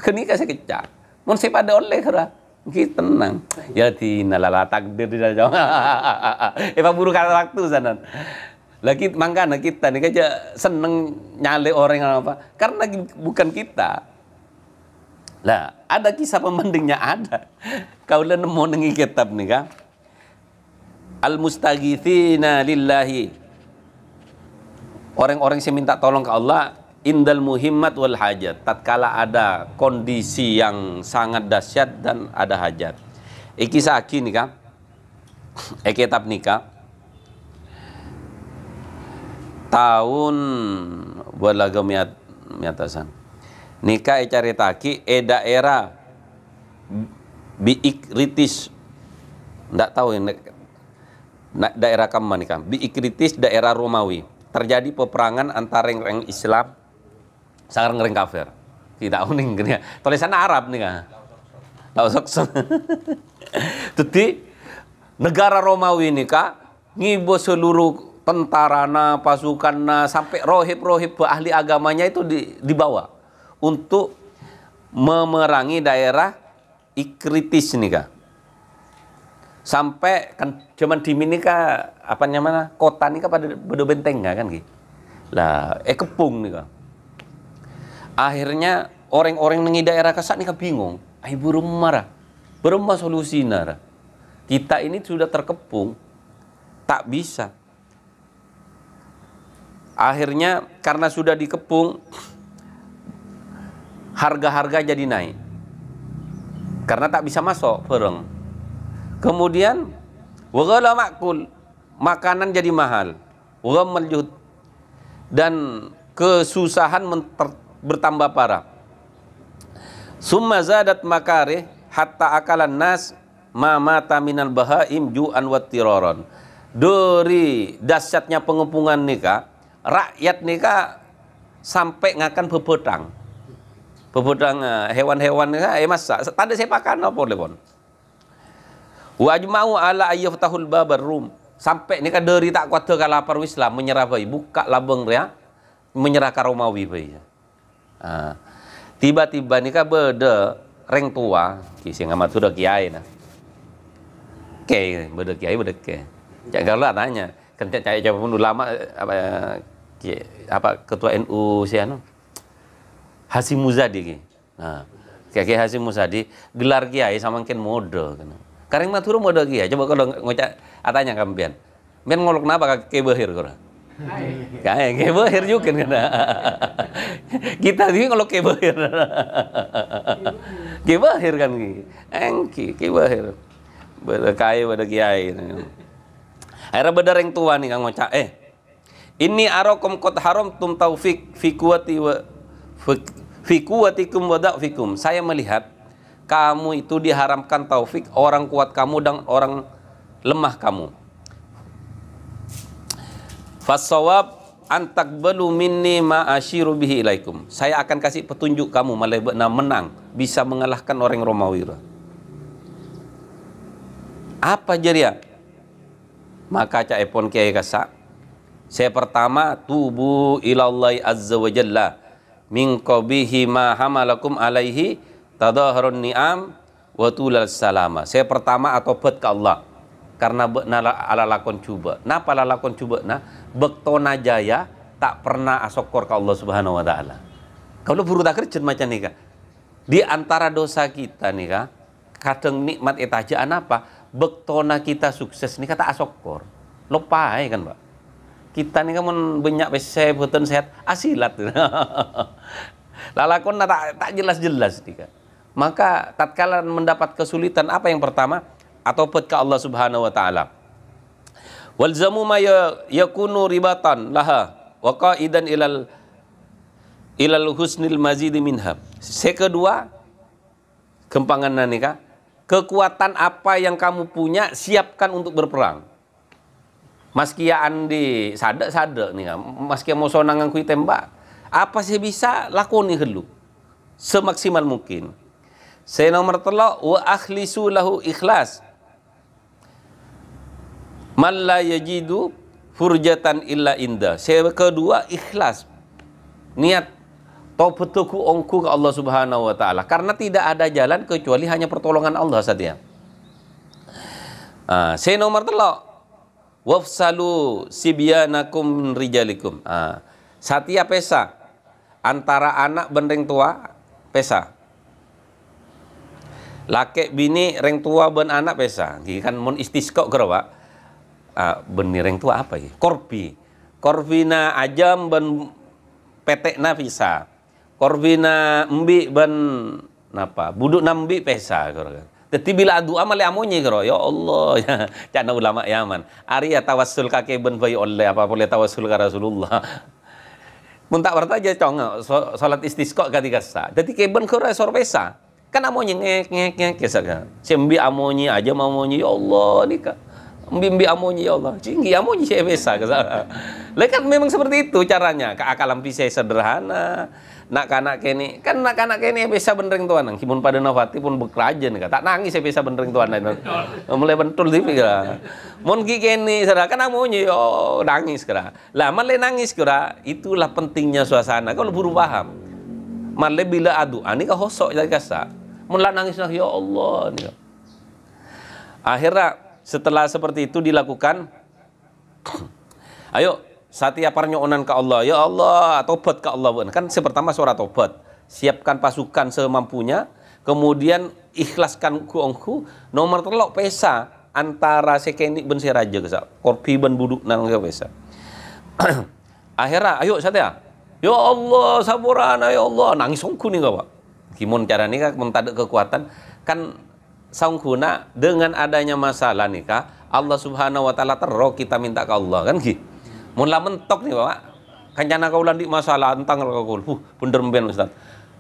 A: Kini kasih kecak. Mon pada oleh kera. Kita tenang. Ya tinalala takdir di dalam. Pak buru kata waktu sana. Lagi mangkana kita nih kaja seneng nyale orang apa? Karena bukan kita. Lah, ada kisah pembandingnya ada. Kau lah nemu nengi kitab nih kan. Al-mustaghithina lillahi. Orang-orang yang minta tolong ke Allah indal muhimmat wal hajat. Tatkala ada kondisi yang sangat dahsyat dan ada hajat. Kisah aki nih kan. Kitab nikah. Tahun berlaga miatasan. Nikah caritaki daerah Biikritis, ndak tahu ini daerah kamu nikah. Biikritis daerah Romawi. Terjadi peperangan antara orang Islam sareng orang kafir. Tidak uning gini. Tulisan Arab nih kan. Tahu sok. Jadi negara Romawi nikah ngibo seluruh tentarana, pasukanna sampai rohib-rohib ahli agamanya itu dibawa untuk memerangi daerah Ikritis nih kak. Sampai kan cuman di mini kak apa namanya kota nih kak pada benteng kan gitu. Lah kepung nih kak. Akhirnya orang-orang nengi daerah kasat nih kak bingung. Ibu rumah solusi nara. Kita ini sudah terkepung, tak bisa. Akhirnya karena sudah dikepung, harga-harga jadi naik karena tak bisa masuk barang. Kemudian wagala makul, makanan jadi mahal, wagamajud, dan kesusahan bertambah parah. Summa zadat makarih hatta akalan nas ma mata minal bahaim ju'an wa tiraran. Dari dahsyatnya pengepungan nikah, rakyat nikah sampai ngakan bebedang. Bebedang hewan-hewan masa tadi saya pakan apa lepon. Wa ajma'u ala ayyaftahul babar rum. Sampai ni dari tak kuat ke lapar Islam menyerah bayi buka labeng dia menyerah ke Romawi bayi. Tiba-tiba ni beda reng tua kisi ngamat sudah kiai nah. Beda kiai beda ke. Jagalah tanya. Kan cai coba pun ulama apa ketua NU siano. Hasim Muzadi nah, kayak Hasim Muzadi gelar kiai sama mungkin mode kan. Kareng matur mode kiai. Coba kalau ngocak atanya kampian. Men ngolok napa ke behir kora. Kayak behir juga kan. Kita ini ngolok ke behir. Ke behir kan ki. Ke behir. Beda kiai. Akhirnya beda yang tua nih kang ngocak ini arokom kot haram tum taufik fi kuwati wa fi kuwatikum wa da'fikum. Saya melihat kamu itu diharamkan taufik orang kuat kamu dan orang lemah kamu. Fasawab antakbalu minni ma asyiru bihi ilaikum. Saya akan kasih petunjuk kamu malah menang, bisa mengalahkan orang Romawi. Apa jadi? Maka cak epon kiai kasa. Saya pertama tubu ilallahi azza wa jalla min qabihi ma hamalakum alaihi tadahharun ni'am wa tulal salama. Saya pertama atobat ke Allah karena ala lakon cuba. Napa ala lakon cuba na bektona jaya tak pernah asokor ke Allah Subhanahu wa taala. Kalau buru tak kerja macam ni kah? Di antara dosa kita nih kah, kadang nikmat etajaan apa? Bektona kita sukses nih kata asokor. Lupa kan, Pak. Kita nih kan banyak pesek beton sehat asilat. Lalakon tak jelas-jelas nih kah. Maka tatkala mendapat kesulitan apa yang pertama? Atobat ke Allah Subhanahu wa taala. Walzamu ma yakunu ribatan laha wa qaidan ilal husnil mazid minha. Kedua, kempangan nanika, kekuatan apa yang kamu punya siapkan untuk berperang. Maskia andi sada nih, maskia mau sonangan kui tembak, apa sih bisa lakoni helu semaksimal mungkin. Saya nomor telok wa akhlisu lahu ikhlas. Man la yajidu furjatan illa inda. Saya kedua ikhlas. Niat taubatku ongku ke Allah Subhanahu wa taala karena tidak ada jalan kecuali hanya pertolongan Allah saja. Saya nomor telok wafsalu sibyanakum rijalikum. Satia pesa antara anak ben reng tua pesa. Laki bini reng tua ben anak pesa. Kan mun istisqa kira Pak. Benih reng tua apa ya? Korvina ajam ben petekna bisa. Korvina embi ben napa? Buduk nambi pesa kira. Tetapi bila adu amal amonye kira, ya Allah ya. Cana ulama Yaman. Arya tawassul kake ben bayi oleh apa boleh tawassul ke Rasulullah. Mun tak bertaja cong salat istisqa ketika sa. Dadi keben kira sor pesa. Kan amonye ngek kesaga. Sembi amonye aja amonye ya Allah nikah. Mbi amonye ya Allah, cinggi amonye saya biasa. Kan memang seperti itu caranya. Keakalan pisai sederhana. Nak-anak kene kan nak-anak kene biasa benereng tuan. Kimun pada nafati pun bekrajen tak nangis saya biasa benereng tuan. Mulai bentul tipe kira. Mun ki kene sadar kan amonye yo nangis kira. Lah malah nangis kira itulah pentingnya suasana. Kalau buru paham. Malah bila adu ani ka hosok jadi kasa. Mun lah nangis ya Allah nih. Akhirnya setelah seperti itu dilakukan, ayo satia parnyonan ke Allah, ya Allah, tobat ke Allah. Kan pertama suara tobat, siapkan pasukan semampunya, kemudian ikhlaskan kuongku, nomor telok pesa antara sekeni ben seraja ke korpi ben buduk nang pesa. Akhirnya, ayo satia, ya Allah, saburana ya Allah, nangis ongku nih Pak. Gimana cara nih kan mentada kekuatan kan. Sangkuna dengan adanya masalah nikah Allah Subhanahu wa taala terro kita minta ke Allah kan gitu. Mun la mentok nih Pak. Kancana kaulan di masalah tentang kaul. Bener mben Ustaz.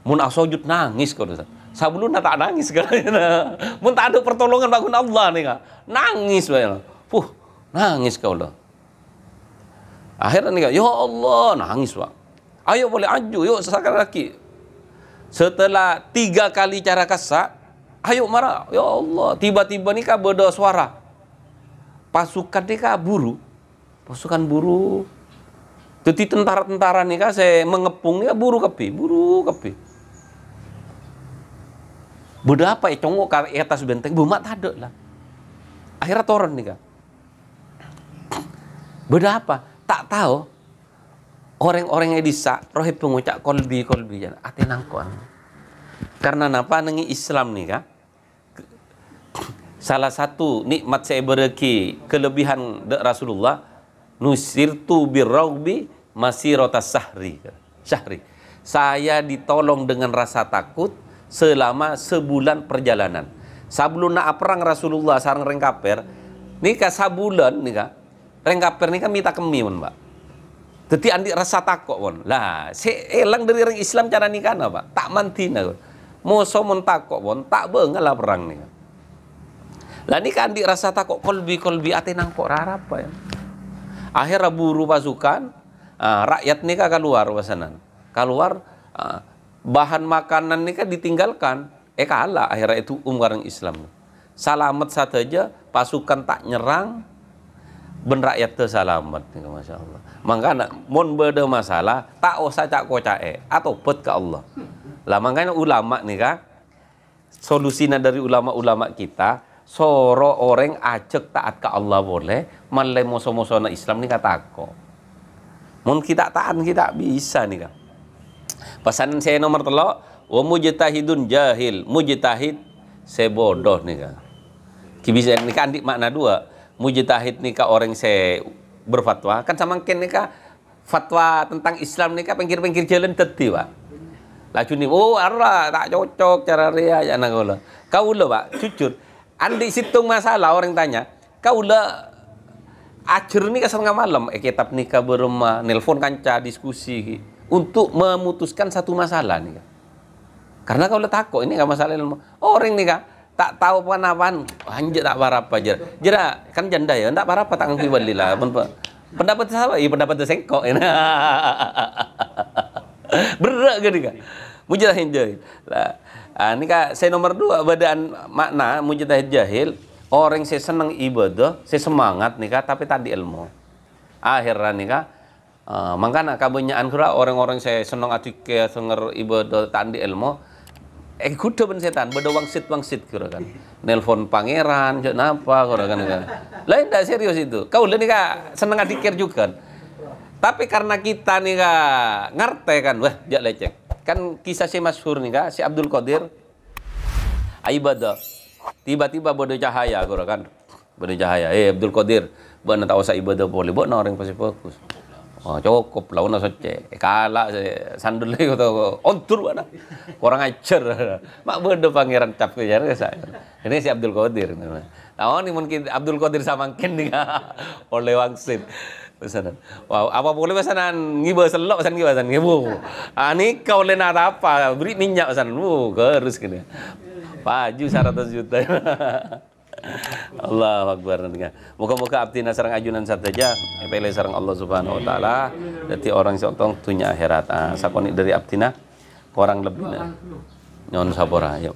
A: Mun asojud nangis kok Ustaz. Sabulun tak nangis kan. Mun tak ada pertolongan bangun Allah nih Kak. Nangis bae. Nangis kau lah. Akhirnya nih Kak, ya Allah nangis Pak. Ayo boleh aju yuk sekarang lagi. Setelah 3 kali cara kasak ayo marah, ya Allah, tiba-tiba nih kak beda suara. Pasukan nih kak pasukan buru. Jadi tentara-tentara nih kak saya mengepung nih kak buru kepi. Beda apa ya congok ke atas benteng, bumat ada lah. Akhirnya turun nih kak. Beda apa? Tak tahu. Orang-orang yang disa, rohe pengucap kolbi ate nangkon. Karena napa nengi Islam nih kak? Salah satu nikmat saya bereki kelebihan Rasulullah nusirtu birraubi masirata syahri. Saya ditolong dengan rasa takut selama sebulan perjalanan. Sebelum nak perang Rasulullah sareng rengkaper nikah sabulan nikah rengkaper nikah minta kemi Mbak. Jadi andi rasa takut pun. Lah, saya elang dari orang Islam cara nikah apa? Tak mantina. Moso mun takok bon tak beungal lah perang nih. Lah ni kan di rasa takok kolbi ate nang kok rarapa ya. Akhirnya buru pasukan, rakyat nih kan keluar wasanan. Keluar bahan makanan nih kan ditinggalkan. Kalah akhirnya itu orang Islam. Salamat saja pasukan tak nyerang, ben rakyat teu salamet nih Masya Allah. Makanya mun beda masalah tak usah cak kocae atau pet ke Allah. Lah makanya ulama nih kan solusinya dari ulama-ulama kita soro orang ajak taat ke Allah boleh, malai moso-moso na Islam nih katako. Mun kita taat kita bisa nih kan. Pesanan saya nomor 3, wa mujtahidun jahil, mujtahid sebodoh nih kan. Bisa nih kan di makna 2, mujtahid nih ka orang saya berfatwa kan samangken nih ka fatwa tentang Islam nih ka pinggir-pinggir jalan teti Pak. Laju nih, arah tak cocok cara ria ya anak kula. Kaula Pak, jujur, andi situng masalah orang tanya, kaula ajar nih ka setengah malam, kitab nikah berumah, nelpon kanca diskusi untuk memutuskan satu masalah nih. Karena kaula takut ini nggak masalah ilmu. Orang nih Kak tak tahu apa-apaan, anjir tak barapa aja. Jera kan janda ya, tak barapa tak ngki balilah. Pendapat saya, iya pendapat sengkok ini. Berat gini Kak. Mujtahid jahil. Lah, ini Kak saya nomor 2 badaan makna mujtahid jahil, orang saya senang ibadah, saya semangat nih Kak, tapi tadi ilmu. Akhirnya nih Kak, makanya kebanyakan kira orang-orang saya senang atike senger ibadah tadi ilmu, kuda ben setan, beda wangsit kira kan. Nelpon pangeran, kenapa kira kan. Lain tidak serius itu. Kau nih Kak senang adikir juga. Tapi karena kita nih Kak ngerti kan, wah jak lecek. Kan kisah si masyhur nih Kak, si Abdul Qadir ibadah. Tiba-tiba bodoh cahaya kira kan. Bodoh cahaya. Abdul Qadir, beuna tak usah ibadah boleh, beuna orang pasti fokus. Oh, cukup lah una soce. Kalah sandul itu ontur mana. Kurang ajar. Mak bodoh pangeran cap ke jar saya. Ini si Abdul Qadir. Nah, ini mungkin Abdul Qadir samangken nih oleh wangsit. Pesanan. Wow, apa boleh pesanan ngibah selok pesan ngibasan ngibu. Ani kau lena apa? Beri minyak pesanan. Gerus gini. Paju 100 juta. Allah Akbar. Moga-moga abdina sareng ajunan sateja epele sareng Allah Subhanahu wa taala dadi orang sotong dunya akhirat. Sakoni dari abdina kurang lebihna. Nyon sabora. Yuk.